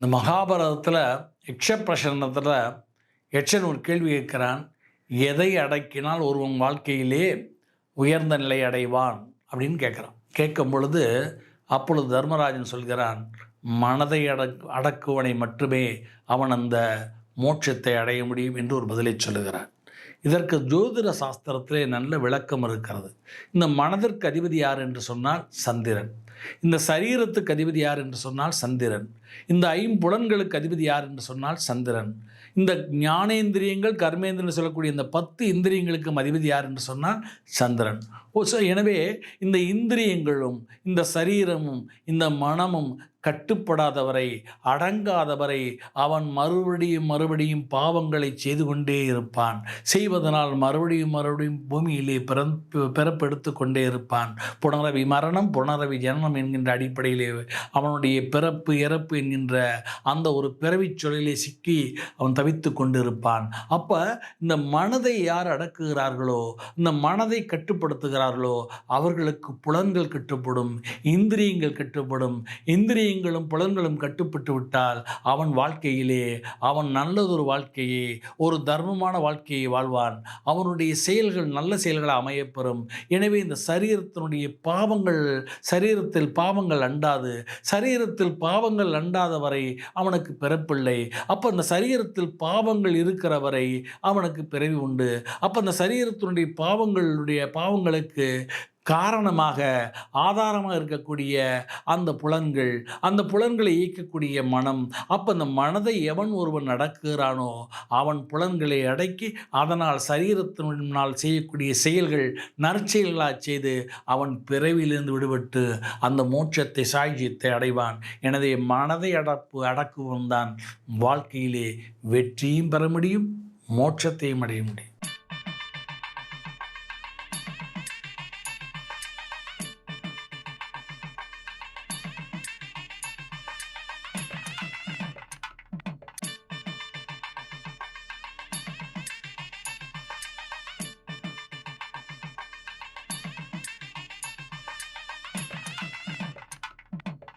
இந்த மகாபாரதத்தில் யக்ஷ பிரசன்னத்தில் யக்ஷன் ஒரு கேள்வி கேட்கிறான். எதை அடக்கினால் ஒருவன் வாழ்க்கையிலே உயர்ந்த நிலை அடைவான் அப்படின்னு கேட்குறான். கேட்கும் பொழுது அப்பொழுது தர்மராஜன் சொல்கிறான், மனதை அடக்குவனை மட்டுமே அவன் அந்த மோட்சத்தை அடைய முடியும் என்று ஒரு பதிலை சொல்லுகிறான். இதற்கு ஜோதிட சாஸ்திரத்திலே நல்ல விளக்கம் இருக்கிறது. இந்த மனதிற்கு அதிபதி யார் என்று சொன்னால் சந்திரன். இந்த சரீரத்துக்கு அதிபதி யார் என்று சொன்னால் சந்திரன். இந்த ஐம்புலன்களுக்கு அதிபதி யார் என்று சொன்னால் சந்திரன். இந்த ஞானேந்திரியங்கள் கர்மேந்திரன் சொல்லக்கூடிய இந்த 10 இந்திரியங்களுக்கும் அதிபதி யார் என்று சொன்னால் சந்திரன். எனவே இந்த இந்திரியங்களும் இந்த சரீரமும் இந்த மனமும் கட்டுப்படாதவரை, அடங்காதவரை அவன் மறுபடியும் பாவங்களை செய்து கொண்டே இருப்பான். செய்வதனால் மறுபடியும் பூமியிலே பிறப்பெடுத்து கொண்டே இருப்பான். புனரவி மரணம், புனரவி ஜனனம் என்கின்ற அடிப்படையிலே அவனுடைய பிறப்பு இறப்பு என்கின்ற அந்த ஒரு பிறவிச் சொல்லிலே சிக்கி அவன் தவித்து கொண்டிருப்பான். அப்போ இந்த மனதை யார் அடக்குகிறார்களோ, இந்த மனதை கட்டுப்படுத்துகிறார்களோ அவர்களுக்கு புலன்கள் கட்டுப்படும், இந்திரியங்கள் கட்டுப்படும். இந்திரியங்களும் புலன்களும் கட்டுப்பட்டு விட்டால் அவன் வாழ்க்கையிலே அவன் நல்லதொரு வாழ்க்கையை, ஒரு தர்மமான வாழ்க்கையை வாழ்வான். அவனுடைய செயல்கள் நல்ல செயல்களை அமையப்பெறும். எனவே இந்த சரீரத்தில் பாவங்கள் அண்டாது. சரீரத்தில் பாவங்கள் அண்டாத வரை அவனுக்கு பிறப்பில்லை. அப்போ அந்த சரீரத்தில் பாவங்கள் இருக்கிற வரை அவனுக்கு பிறவி உண்டு. அப்போ அந்த சரீரத்தினுடைய பாவங்களுக்கு காரணமாக ஆதாரமாக இருக்கக்கூடிய அந்த புலன்களை இயக்கக்கூடிய மனம். அப்போ அந்த மனதை எவன் ஒருவன் அடக்குகிறானோ அவன் புலன்களை அடக்கி அதனால் சரீரத்தினால் செய்யக்கூடிய செயல்கள் நற்செயல்களாக செய்து அவன் பிறவியிலிருந்து விடுபட்டு அந்த மோட்சத்தை சாய்ஜியத்தை அடைவான். எனவே மனதை அடக்குவன் தான் வாழ்க்கையிலே வெற்றியும் பெற முடியும், மோட்சத்தையும் அடைய முடியும்.